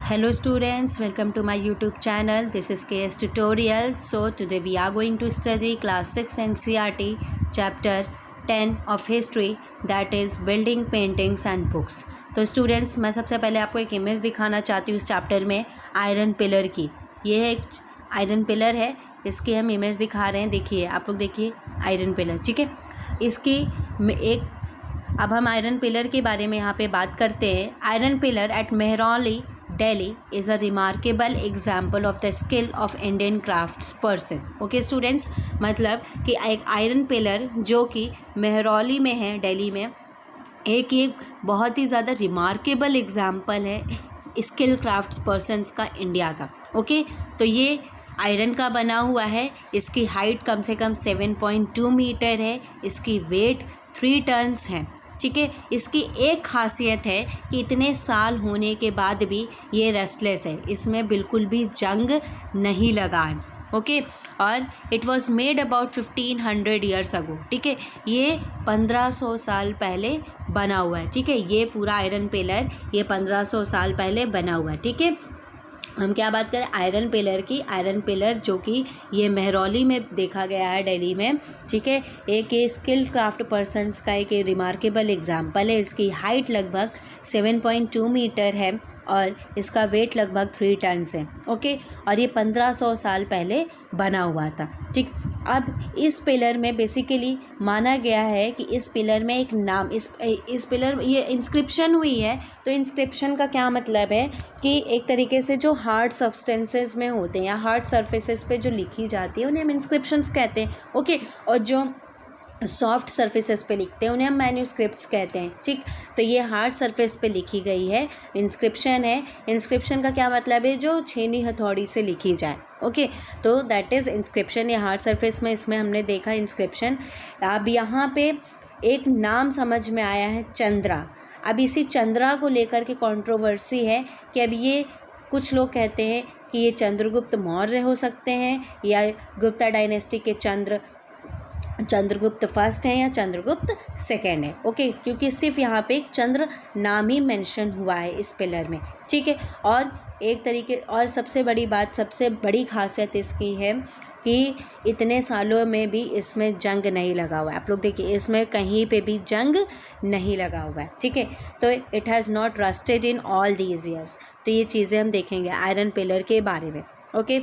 Hello students, welcome to my YouTube channel. This is KS Tutorial. So today we are going to study class 6 NCERT chapter 10 of history, that is building paintings and books. तो students मैं सबसे पहले आपको एक image दिखाना चाहती हूँ इस चैप्टर में आयरन पिलर की। ये है एक आयरन पिलर है, इसकी हम इमेज दिखा रहे हैं। देखिए आप लोग, देखिए आयरन पिलर, ठीक है। इसकी अब हम आयरन पिलर के बारे में यहाँ पे बात करते हैं। Iron pillar at Mehrauli Delhi is a remarkable example of the skill of Indian craftsperson. Okay students, मतलब कि एक आयरन पिलर जो कि मेहरौली में है, दिल्ली में, एक बहुत ही ज़्यादा रिमार्केबल एग्जाम्पल है स्किल क्राफ्ट्स पर्सनस का इंडिया का। ओके, तो ये आयरन का बना हुआ है। इसकी हाइट कम से कम 7.2 मीटर है। इसकी वेट 3 टन्स है, ठीक है। इसकी एक खासियत है कि इतने साल होने के बाद भी ये रेस्टलेस है, इसमें बिल्कुल भी जंग नहीं लगा है। ओके, और it was made about 1500 years ago, ठीक है। ये 1500 साल पहले बना हुआ है, ठीक है। ये पूरा आयरन पिलर ये 1500 साल पहले बना हुआ है, ठीक है। हम क्या बात करें आयरन पिलर की। आयरन पिलर जो कि ये मेहरौली में देखा गया है, दिल्ली में, ठीक है। एक ये स्किल क्राफ्ट पर्सनस का एक रिमार्केबल एग्जाम्पल है। इसकी हाइट लगभग 7.2 मीटर है और इसका वेट लगभग 3 टन्स है। ओके, और ये 1500 साल पहले बना हुआ था, ठीक। अब इस पिलर में बेसिकली माना गया है कि इस पिलर में एक नाम, इस पिलर ये इंस्क्रिप्शन हुई है। तो इंस्क्रिप्शन का क्या मतलब है कि एक तरीके से जो हार्ड सब्सटेंसेस में होते हैं या हार्ड सरफेसेस पे जो लिखी जाती है उन्हें हम इंस्क्रिप्शंस कहते हैं। ओके, और जो सॉफ्ट सरफेसेस पे लिखते हैं उन्हें हम मैन्यूस्क्रिप्ट्स कहते हैं, ठीक। तो ये हार्ड सरफेस पे लिखी गई है, इंस्क्रिप्शन है। इंस्क्रिप्शन का क्या मतलब है, जो छेनी हथौड़ी से लिखी जाए। ओके, तो दैट इज़ इंस्क्रिप्शन। ये हार्ड सरफेस में इसमें हमने देखा इंस्क्रिप्शन। अब यहाँ पे एक नाम समझ में आया है, चंद्रा। अब इसी चंद्रा को लेकर के कंट्रोवर्सी है कि अब ये कुछ लोग कहते हैं कि ये चंद्रगुप्त मौर्य हो सकते हैं या गुप्ता डायनेस्टी के चंद्रगुप्त फर्स्ट है या चंद्रगुप्त सेकेंड है। ओके, क्योंकि सिर्फ यहाँ पे एक चंद्र नाम ही मेंशन हुआ है इस पिलर में, ठीक है। और एक तरीके और सबसे बड़ी बात, सबसे बड़ी खासियत इसकी है कि इतने सालों में भी इसमें जंग नहीं लगा हुआ है। आप लोग देखिए, इसमें कहीं पे भी जंग नहीं लगा हुआ है, ठीक है। तो it has not rusted in all these years. तो ये चीज़ें हम देखेंगे आयरन पिलर के बारे में। Okay,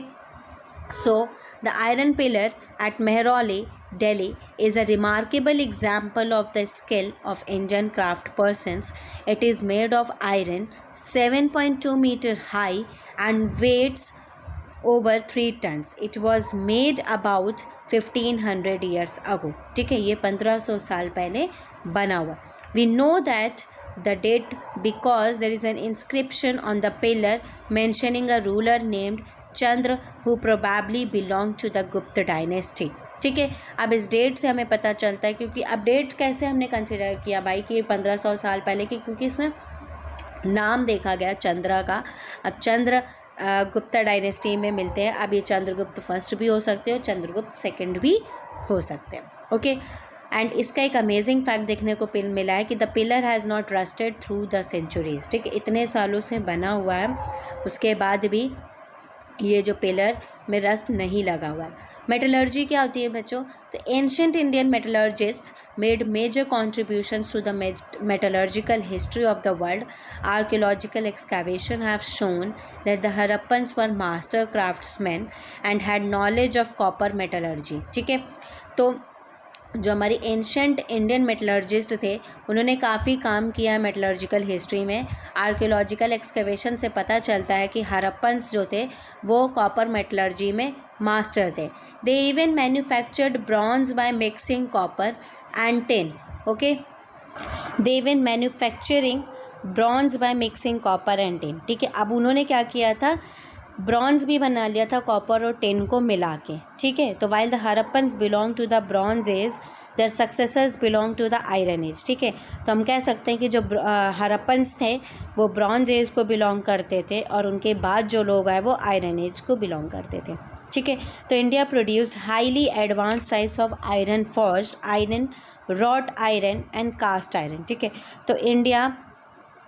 so the iron pillar at Mehroli, Delhi is a remarkable example of the skill of Indian craft persons. It is made of iron, 7.2 meter high and weighs over 3 tons. It was made about 1500 years ago. ठीक है, ये 1500 साल पहले बना हुआ। We know that the date because there is an inscription on the pillar mentioning a ruler named Chandra who probably belong to the गुप्त dynasty, ठीक है। अब इस डेट से हमें पता चलता है, क्योंकि अब डेट कैसे हमने कंसिडर किया भाई कि 1500 साल पहले की, क्योंकि इसमें नाम देखा गया चंद्र का। अब चंद्र गुप्ता डायनेस्टी में मिलते हैं। अब ये चंद्रगुप्त फर्स्ट भी हो सकते हैं और चंद्रगुप्त सेकंड भी हो सकते हैं। ओके, एंड इसका एक अमेजिंग फैक्ट देखने को मिला है कि the pillar has not rusted through the centuries, ठीक है। इतने सालों से बना हुआ है, उसके बाद भी ये जो पिलर में रस्ट नहीं लगा हुआ है। मेटलर्जी क्या होती है बच्चों, तो ancient Indian metallurgists made major contributions to the metallurgical history of the world. Archaeological excavation have shown that the Harappans were master craftsmen and had knowledge of copper metallurgy, ठीक है। तो जो हमारी एंशेंट इंडियन मेटलर्जिस्ट थे उन्होंने काफ़ी काम किया है मेटलर्जिकल हिस्ट्री में। आर्कियोलॉजिकल एक्सकवेशन से पता चलता है कि हरप्पन्स जो थे वो कॉपर मेटलर्जी में मास्टर थे। They even manufactured bronze by mixing copper and tin. Okay, they even manufacturing bronze by mixing copper and tin, ठीक है। अब उन्होंने क्या किया था, ब्रॉन्ज भी बना लिया था कॉपर और टिन को मिला के, ठीक है। तो while the Harappans belong to the bronze age, their successors belong to the iron age, ठीक है। तो हम कह सकते हैं कि जो हरप्पन्स थे वो ब्रॉन्ज एज को बिलोंग करते थे और उनके बाद जो लोग आए वो आयरन एज को बिलोंग करते थे, ठीक है। तो India produced highly advance types of iron forged iron, wrought iron and cast iron, ठीक है। तो इंडिया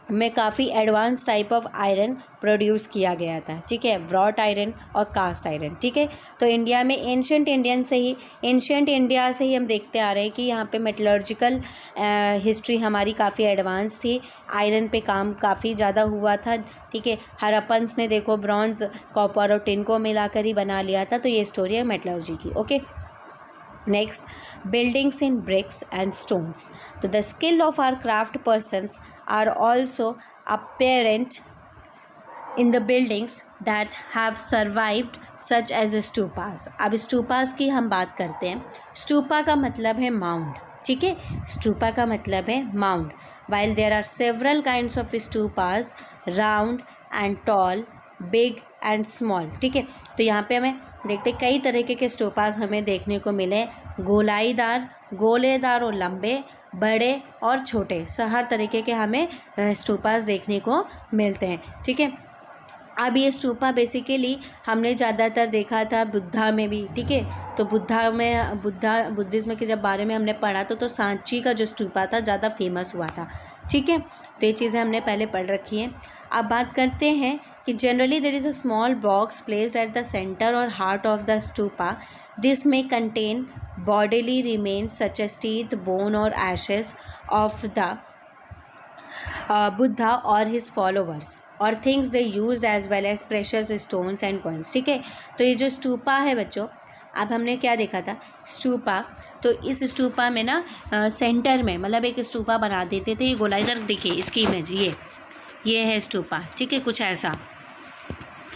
में काफ़ी advance type of iron produce किया गया था, ठीक है, ब्रॉट आयरन और कास्ट आयरन, ठीक है। तो इंडिया में एंशिएंट इंडिया से ही हम देखते आ रहे हैं कि यहाँ पे मेटलर्जिकल हिस्ट्री हमारी काफ़ी एडवांस थी, आयरन पे काम काफ़ी ज़्यादा हुआ था, ठीक है। हड़प्पन्स ने देखो ब्रॉन्ज, कॉपर और टिन को मिलाकर ही बना लिया था। तो ये स्टोरी है मेटलर्जी की, okay. Next, buildings in bricks and stones. So the skill of our craft persons are also apparent in the buildings that have survived such as stupas. अब stupas की हम बात करते हैं। stupa का मतलब है mound, ठीक है, stupa का मतलब है mound. While there are several kinds of stupas, round and tall, big and small, ठीक है। तो यहाँ पे हमें देखते कई तरीके के स्टूपास हमें देखने को मिले, गोलाईदार, गोलेदार और लंबे, बड़े और छोटे, हर तरीके के हमें स्टूपास देखने को मिलते हैं, ठीक है। अब ये स्टूपा बेसिकली हमने ज़्यादातर देखा था बुद्धा में भी, ठीक है। तो बुद्धिज़्म के जब बारे में हमने पढ़ा तो सांची का जो स्टूपा था ज़्यादा फेमस हुआ था, ठीक है। तो ये चीज़ें हमने पहले पढ़ रखी हैं। अब बात करते हैं कि generally there is a small box placed at the centre और heart of the stupa. This में contain bodily remains such as teeth, bone or ashes of the Buddha or his followers or things they used as well as precious stones and coins. ठीक है, तो ये जो स्तूपा है बच्चों, अब हमने क्या देखा था स्तूपा, तो इस स्तूपा में ना सेंटर में मतलब एक स्तूपा बना देते थे। ये गोलाईदार देखिए इसकी इमेज, ये है स्तूपा, ठीक है, कुछ ऐसा,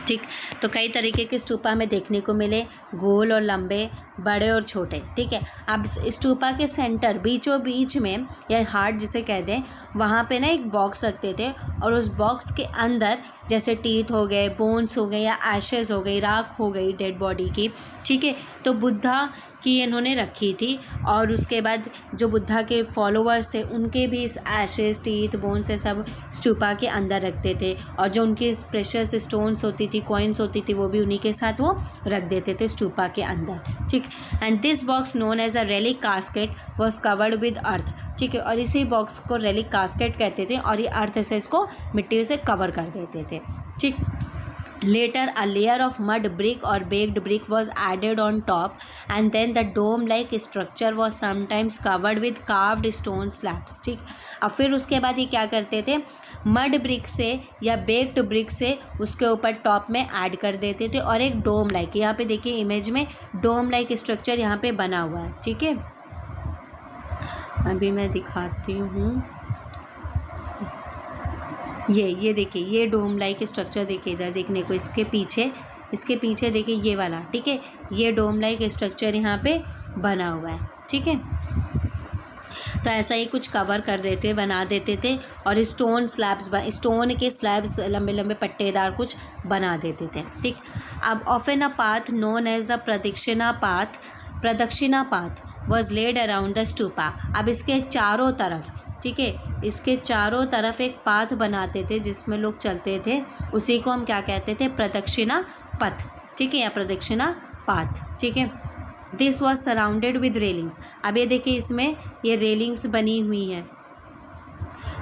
ठीक। तो कई तरीके के स्तूपा में देखने को मिले, गोल और लंबे, बड़े और छोटे, ठीक है। अब स्तूपा के सेंटर बीचों बीच में या हार्ट जिसे कह दें, वहाँ पे ना एक बॉक्स रखते थे और उस बॉक्स के अंदर जैसे टीथ हो गए, बोन्स हो गए या एशेज़ हो गई, राख हो गई डेड बॉडी की, ठीक है। तो बुद्धा की इन्होंने रखी थी और उसके बाद जो बुद्धा के फॉलोअर्स थे उनके भी इस एशेज़, टीथ, बोन से सब स्तूपा के अंदर रखते थे और जो उनकी प्रेशियस स्टोन्स होती थी, कॉइन्स होती थी, वो भी उन्हीं के साथ वो रख देते थे स्तूपा के अंदर, ठीक। And this box known as a relic casket was covered with earth, ठीक है। और इसी बॉक्स को रेलिक कास्केट कहते थे और ये अर्थ से इसको मिट्टी से कवर कर देते थे, ठीक। Later, a layer of mud brick or baked brick was added on top, and then the dome-like structure was sometimes covered with carved stone slabs. ठीक, अब फिर उसके बाद ये क्या करते थे, मड ब्रिक से या बेक्ड ब्रिक से उसके ऊपर टॉप में ऐड कर देते थे और एक डोम लाइक, यहाँ पे देखिए इमेज में डोम लाइक स्ट्रक्चर यहाँ पे बना हुआ है, ठीक है। अभी मैं दिखाती हूँ, ये देखिए, ये डोम लाइक स्ट्रक्चर देखिए इधर देखने को, इसके पीछे देखिए ये वाला, ठीक है, ये डोम लाइक स्ट्रक्चर यहाँ पे बना हुआ है, ठीक है। तो ऐसा ही कुछ कवर कर देते, बना देते थे और स्टोन के स्लैब्स लंबे लंबे पट्टेदार कुछ बना देते थे, ठीक। अब often a path known as the pradakshina path was led around the stupa. अब इसके चारों तरफ, ठीक है, इसके चारों तरफ एक पाथ बनाते थे जिसमें लोग चलते थे, उसी को हम क्या कहते थे, प्रदक्षिणा पथ, ठीक है, या प्रदक्षिणा पाथ, ठीक है. This was surrounded with railings. अब ये देखिए इसमें ये रेलिंग्स बनी हुई हैं,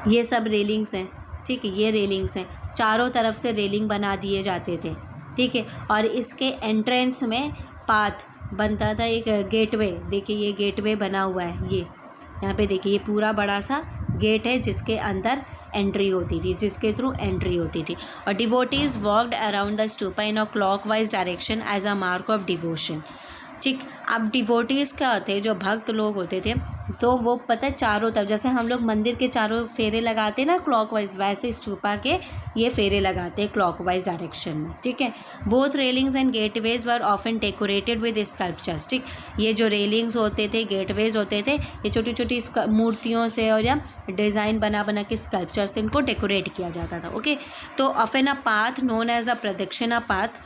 ये सब रेलिंग्स हैं, ठीक है, ये रेलिंग्स हैं, चारों तरफ से रेलिंग बना दिए जाते थे, ठीक है. और इसके एंट्रेंस में पाथ बनता था, एक गेटवे, देखिए ये गेटवे बना हुआ है, ये यहाँ पे देखिए ये पूरा बड़ा सा गेट है जिसके अंदर एंट्री होती थी, जिसके थ्रू एंट्री होती थी. और devotees walked around the stupa in a clockwise direction as a mark of devotion, ठीक. अब डिवोटीज़ क्या होते हैं, जो भक्त लोग होते थे, तो वो पता है चारों तरफ, जैसे हम लोग मंदिर के चारों फेरे लगाते हैं ना क्लॉकवाइज, वैसे स्तूपा के ये फेरे लगाते हैं क्लॉकवाइज डायरेक्शन में, ठीक है. Both railings and gateways were often decorated with sculptures, ठीक. ये जो रेलिंग्स होते थे, गेटवेज होते थे, ये छोटी छोटी मूर्तियों से और या डिज़ाइन बना बना के स्कल्पचर से इनको डेकोरेट किया जाता था, ओके. तो often a path known as a pradakshina path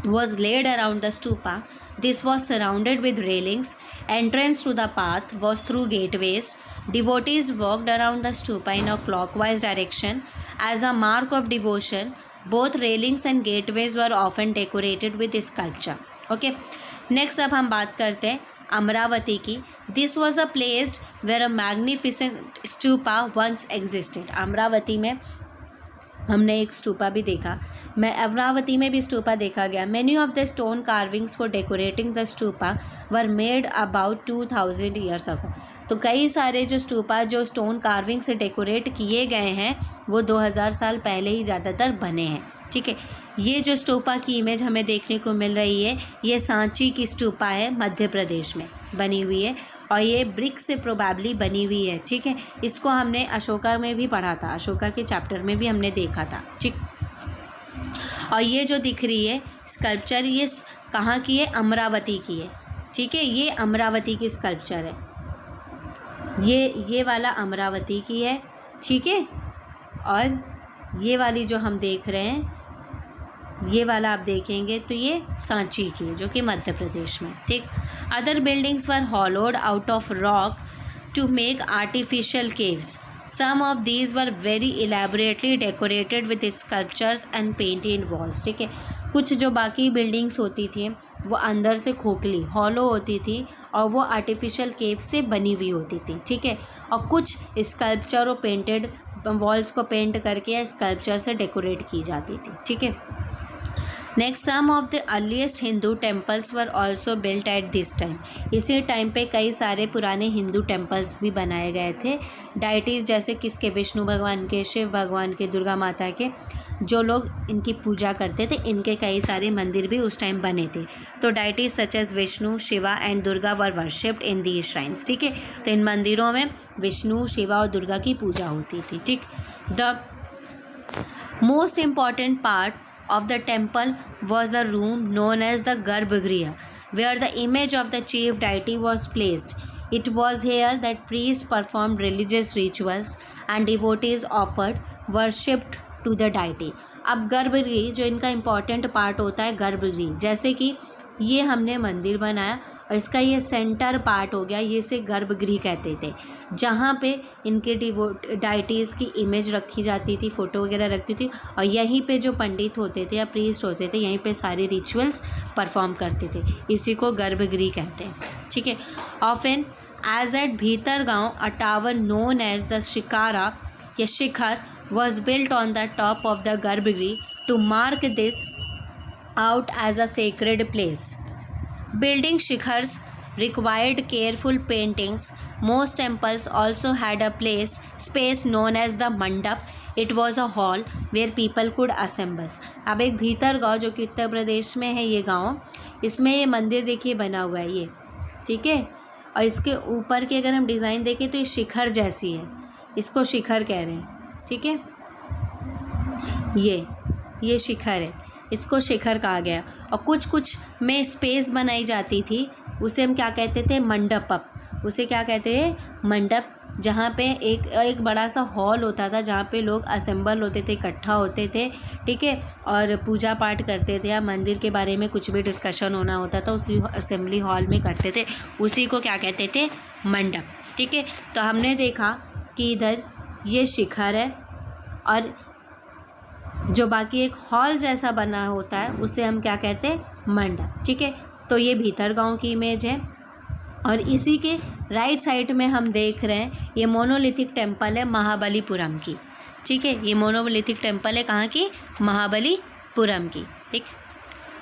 was laid around the stupa. This was surrounded with railings. Entrance to the path was through gateways. Devotees walked around the stupa in a clockwise direction as a mark of devotion. Both railings and gateways were often decorated with sculpture. Okay. Next अब हम बात करते हैं अमरावती की. This was a place where a magnificent stupa once existed. Amravati में हमने एक स्तूपा भी देखा, मैं अमरावती में भी स्तूपा देखा गया. Many of the stone carvings for decorating the stupa were made about 2000 years ago. तो कई सारे जो स्तूपा जो स्टोन कार्विंग से डेकोरेट किए गए हैं वो 2000 साल पहले ही ज़्यादातर बने हैं. ठीक है, ये जो स्तूपा की इमेज हमें देखने को मिल रही है ये सांची की स्तूपा है, मध्य प्रदेश में बनी हुई है और ये ब्रिक से प्रोबेबली बनी हुई है. ठीक है, इसको हमने अशोका में भी पढ़ा था, अशोका के चैप्टर में भी हमने देखा था. ठीक, और ये जो दिख रही है स्कल्पचर ये कहाँ की है? अमरावती की है. ठीक है, ये अमरावती की स्कल्पचर है, ये वाला अमरावती की है. ठीक है, और ये वाली जो हम देख रहे हैं ये वाला आप देखेंगे तो ये सांची की है जो कि मध्य प्रदेश में. ठीक, other buildings were hollowed out of rock to make artificial caves. Some of these were very elaborately decorated with sculptures and painted walls. ठीक है, कुछ जो बाकी बिल्डिंग्स होती थी वो अंदर से खोखली हॉलो होती थी और वो आर्टिफिशियल केव से बनी हुई होती थी. ठीक है, और कुछ स्कल्पचर और पेंटेड वॉल्स को पेंट करके स्कल्पचर से डेकोरेट की जाती थी. ठीक है, next sum of the earliest Hindu temples were also built at this time. इसी टाइम पे कई सारे पुराने हिंदू टेम्पल्स भी बनाए गए थे. डाइटीज़ जैसे किसके? विष्णु भगवान के, शिव भगवान के, दुर्गा माता के, जो लोग इनकी पूजा करते थे इनके कई सारे मंदिर भी उस टाइम बने थे. तो deities such as Vishnu, Shiva and Durga were worshipped in the shrines. ठीक है, तो इन मंदिरों में विष्णु, शिवा और दुर्गा की पूजा होती थी. ठीक, the most important part of the temple was the room known as the Garbhagriha, where the image of the chief deity was placed. It was here that priests performed religious rituals and devotees offered worship to the deity. अब गर्भगृह जो इनका important part होता है गर्भगृह, जैसे कि ये हमने मंदिर बनाया और इसका ये सेंटर पार्ट हो गया, ये इसे गर्भगृह कहते थे, जहाँ पे इनके डाइटीज़ की इमेज रखी जाती थी, फ़ोटो वगैरह रखती थी और यहीं पे जो पंडित होते थे या प्रीस्ट होते थे यहीं पे सारे रिचुअल्स परफॉर्म करते थे. इसी को गर्भगृह कहते हैं. ठीक है, often as at Bhitargaon a tower known as the shikhara या shikhar was built on the top of the Garbhagriha to mark this out as a sacred place. Building shikhars required careful paintings. Most temples also had a space known as the mandap. It was a hall where people could assemble. अब एक भीतर गाँव जो कि उत्तर प्रदेश में है ये गाँव, इसमें ये मंदिर देखिए बना हुआ है ये. ठीक है, और इसके ऊपर की अगर हम डिज़ाइन देखें तो ये शिखर जैसी है, इसको शिखर कह रहे हैं. ठीक है, ये शिखर है, इसको शिखर कहा गया. और कुछ कुछ में स्पेस बनाई जाती थी उसे हम क्या कहते थे? मंडप. उसे क्या कहते हैं? मंडप, जहाँ पे एक बड़ा सा हॉल होता था जहाँ पे लोग असेंबल होते थे, इकट्ठा होते थे. ठीक है, और पूजा पाठ करते थे या मंदिर के बारे में कुछ भी डिस्कशन होना होता था उसी असेंबली हॉल में करते थे, उसी को क्या कहते थे? मंडप. ठीक है, तो हमने देखा कि इधर ये शिखर है और जो बाकी एक हॉल जैसा बना होता है उसे हम क्या कहते हैं? मंडप. ठीक है, तो ये भीतरगांव की इमेज है और इसी के राइट साइड में हम देख रहे हैं ये मोनोलिथिक टेम्पल है महाबलीपुरम की. ठीक है, ये मोनोलिथिक टेम्पल है कहाँ की? महाबलीपुरम की. ठीक,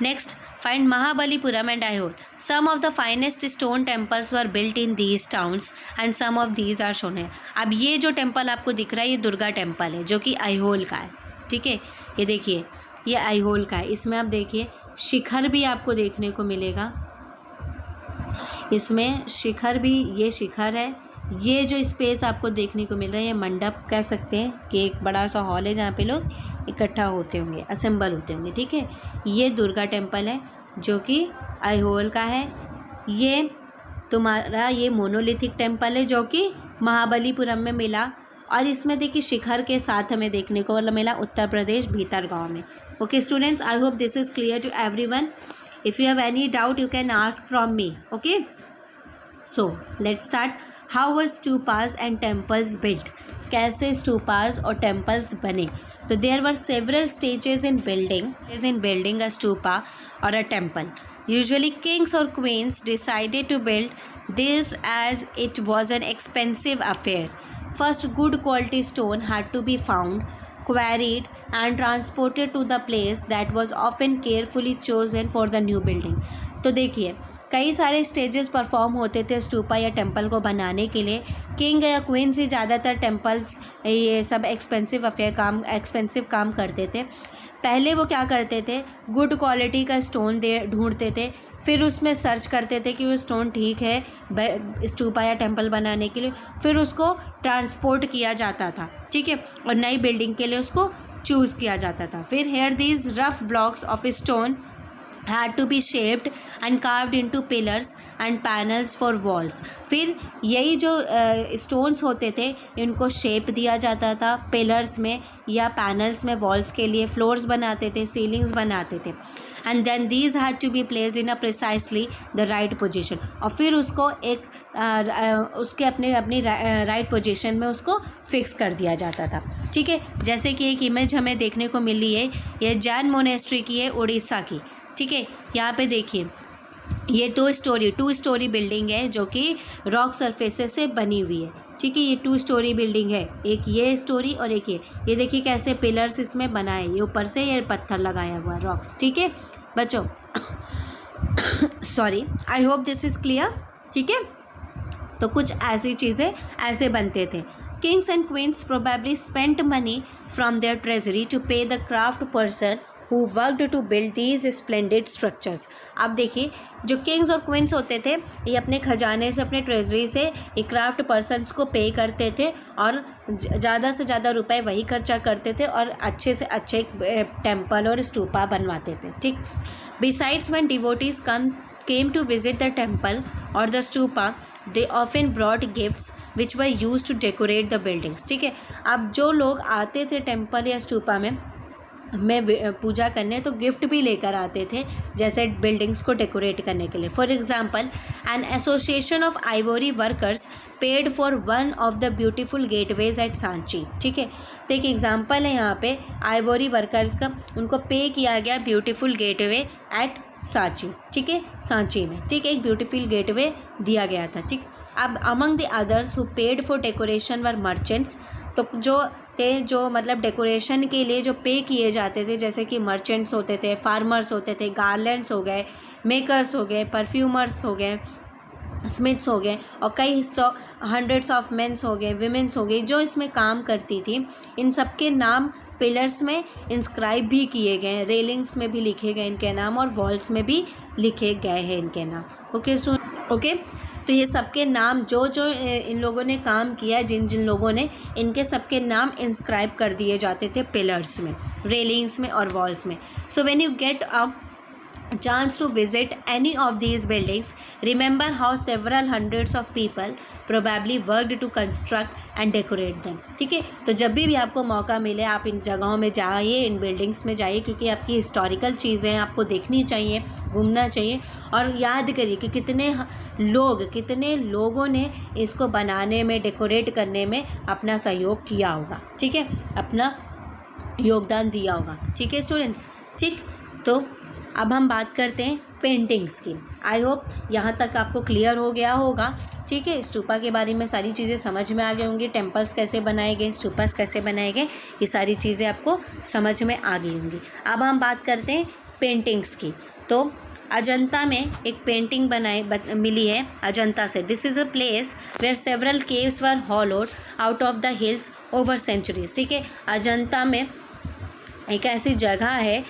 next find Mahabalipuram and Aihole. Some of the finest stone temples were built in these towns and some of these are shown here. अब ये जो टेम्पल आपको दिख रहा है ये दुर्गा टेम्पल है जो कि आइहोल का है. ठीक है, ये देखिए ये आइहोल का है. इसमें आप देखिए शिखर भी आपको देखने को मिलेगा, इसमें शिखर भी, ये शिखर है. ये जो स्पेस आपको देखने को मिल रहा है ये मंडप कह सकते हैं कि एक बड़ा सा हॉल है जहाँ पे लोग इकट्ठा होते होंगे, असेंबल होते होंगे. ठीक है, ये दुर्गा टेम्पल है जो कि आइहोल का है. ये तुम्हारा ये मोनोलिथिक टेम्पल है जो कि महाबलीपुरम में मिला और इसमें देखिए शिखर के साथ हमें देखने को मिला उत्तर प्रदेश भीतरगांव में. Okay students, I hope this is clear to everyone. If you have any doubt you can ask from me. Okay, so let's start. How were stupas and temples built? कैसे स्टूपास और टेम्पल्स बने? तो there were several stages in building a stupa और a temple. Usually kings और queens decided to build this as it was an expensive affair. First, good quality stone had to be found, quarried and transported to the place that was often carefully chosen for the new building. तो देखिए कई सारे stages perform होते थे स्टूपा या temple को बनाने के लिए. किंग या क्वीन से ज़्यादातर टेम्पल्स ये सब एक्सपेंसिव काम करते थे. पहले वो क्या करते थे, गुड क्वालिटी का स्टोन ढूंढते थे, फिर उसमें सर्च करते थे कि वो स्टोन ठीक है स्टूपा या टेम्पल बनाने के लिए, फिर उसको ट्रांसपोर्ट किया जाता था, ठीक है, और नई बिल्डिंग के लिए उसको चूज़ किया जाता था. फिर here these rough blocks of stone had to be shaped and carved into pillars and panels for walls. फिर यही जो स्टोन्स होते थे इनको शेप दिया जाता था पिलर्स में या पैनल्स में, वॉल्स के लिए फ्लोर्स बनाते थे, सीलिंग्स बनाते थे. And then these had to be placed in a precisely the right position. और फिर उसको एक उसके अपनी राइट पोजीशन में उसको फिक्स कर दिया जाता था, ठीक है. जैसे कि एक इमेज हमें देखने को मिली है, ये जैन मोनेस्ट्री की है उड़ीसा की, ठीक है. यहाँ पे देखिए ये टू स्टोरी बिल्डिंग है जो कि रॉक सरफेसेस से बनी हुई है, ठीक है. ये 2 स्टोरी बिल्डिंग है, एक ये स्टोरी और एक ये देखिए कैसे पिलर्स इसमें बनाए, ये ऊपर से ये पत्थर लगाया हुआ रॉक्स, ठीक है बच्चों. Sorry, I hope this is clear, ठीक है. तो कुछ ऐसी चीज़ें ऐसे बनते थे. Kings and queens probably spent money from their treasury to pay the craft person who worked to build these splendid structures. अब देखिए जो किंग्स और क्वींस होते थे ये अपने खजाने से, अपने ट्रेजरी से ये क्राफ्ट पर्सनस को पे करते थे और ज़्यादा से ज़्यादा रुपए वही खर्चा करते थे और अच्छे से अच्छे टेम्पल और स्तूपा बनवाते थे, ठीक. Besides, when devotees came to visit the temple or the stupa, they often brought gifts which were used to decorate the buildings, ठीक है. अब जो लोग आते थे टेम्पल या स्तूपा में पूजा करने तो गिफ्ट भी लेकर आते थे जैसे बिल्डिंग्स को डेकोरेट करने के लिए. For example, an association of ivory workers paid for one of the beautiful gateways at Sanchi, ठीक है. तो एक एग्जांपल है यहाँ पे आइवोरी वर्कर्स का, उनको पे किया गया ब्यूटीफुल गेटवे एट सांची, ठीक है, सांची में, ठीक है, एक ब्यूटीफुल गेटवे दिया गया था, ठीक. अब among the others who paid for decoration were merchants. तो जो मतलब डेकोरेशन के लिए जो पे किए जाते थे जैसे कि मर्चेंट्स होते थे, फार्मर्स होते थे, गार्लैंड्स हो गए, मेकर्स हो गए, परफ्यूमर्स हो गए, स्मिथ्स हो गए और कई हंड्रेड्स ऑफ मेंस हो गए, विमेंस हो गई जो इसमें काम करती थी. इन सब के नाम पिलर्स में इंस्क्राइब भी किए गए, रेलिंग्स में भी लिखे गए इनके नाम और वॉल्स में भी लिखे गए हैं इनके नाम. ओके. तो ये सबके नाम जो इन लोगों ने काम किया, जिन लोगों ने, इनके सबके नाम इंस्क्राइब कर दिए जाते थे पिलर्स में, रेलिंग्स में और वॉल्स में. So when you get a chance to visit any of these buildings, remember how several hundreds of people probably worked to construct and decorate them, ठीक है. तो जब भी आपको मौका मिले आप इन जगहों में जाइए, इन बिल्डिंग्स में जाइए, क्योंकि आपकी हिस्टोरिकल चीज़ें आपको देखनी चाहिए, घूमना चाहिए और याद करिए कि कितने लोगों ने इसको बनाने में, डेकोरेट करने में अपना सहयोग किया होगा, ठीक है, अपना योगदान दिया होगा, ठीक है स्टूडेंट्स, ठीक. तो अब हम बात करते हैं पेंटिंग्स की. आई होप यहाँ तक आपको क्लियर हो गया होगा, ठीक है. स्तूपा के बारे में सारी चीज़ें समझ में आ गई होंगी, टेम्पल्स कैसे बनाए गए, स्तूपास कैसे बनाए गए, ये सारी चीज़ें आपको समझ में आ गई होंगी. अब हम बात करते हैं पेंटिंग्स की. तो अजंता में एक पेंटिंग मिली है अजंता से. This is a place where several caves were hollowed out of the hills over centuries, ठीक है. अजंता में एक ऐसी जगह है,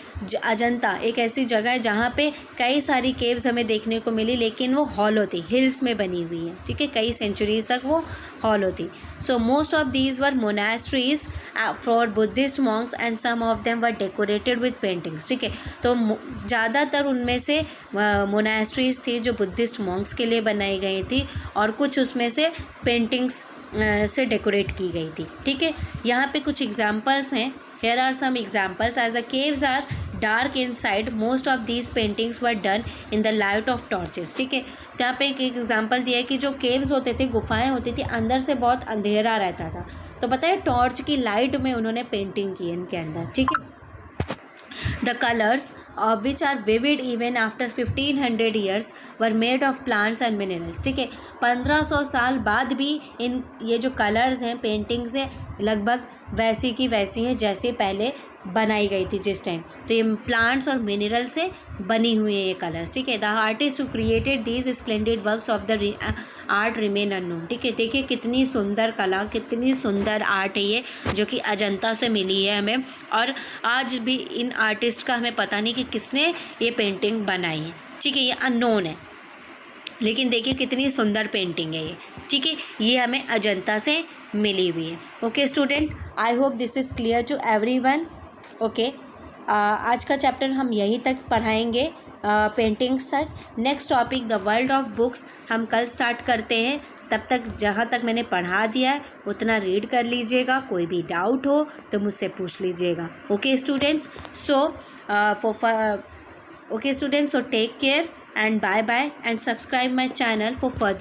अजंता एक ऐसी जगह है जहाँ पे कई सारी केव्स हमें देखने को मिली, लेकिन वो हॉलो थी, हिल्स में बनी हुई है, ठीक है, कई सेंचुरीज तक वो हॉलो थी. So most of these were monasteries for Buddhist monks and some of them were decorated with paintings, ठीक है. तो ज़्यादातर उनमें से मोनास्ट्रीज थी जो बुद्धिस्ट मॉन्क्स के लिए बनाई गई थी और कुछ उसमें से पेंटिंग्स से डेकोरेट की गई थी, ठीक है. यहाँ पे कुछ एग्जाम्पल्स हैं. Here are some examples. As the caves are dark inside, most of these paintings were done in the light of torches, ठीक है. तो यहाँ पे एक एग्जाम्पल दिया है कि जो केव्स होते थे, गुफाएं होती थी, अंदर से बहुत अंधेरा रहता था, तो पता है टॉर्च की लाइट में उन्होंने पेंटिंग की इनके अंदर, ठीक है. The colors which are vivid even after 1500 years were made of plants and minerals। ठीक है, 1500 साल बाद भी इन ये जो कलर्स हैं, पेंटिंग्स हैं, लगभग वैसी की वैसी हैं जैसे पहले बनाई गई थी जिस टाइम। तो ये प्लांट्स और मिनरल से बनी हुई है ये कलर्स। ठीक है, the artist who created these splendid works of the art remain unknown. ठीक है, देखिए कितनी सुंदर कला, कितनी सुंदर आर्ट है ये, जो कि अजंता से मिली है हमें, और आज भी इन आर्टिस्ट का हमें पता नहीं कि किसने ये पेंटिंग बनाई है। ठीक है, ये अननोन है, लेकिन देखिए कितनी सुंदर पेंटिंग है ये। ठीक है, ये हमें अजंता से मिली हुई है। Okay student, I hope this is clear to everyone. Okay, आज का चैप्टर हम यहीं तक पढ़ाएंगे, पेंटिंग्स तक। Next topic the world of books हम कल स्टार्ट करते हैं। तब तक जहाँ तक मैंने पढ़ा दिया है उतना रीड कर लीजिएगा, कोई भी डाउट हो तो मुझसे पूछ लीजिएगा। Okay students, so okay students, so take care and bye bye and subscribe my channel for further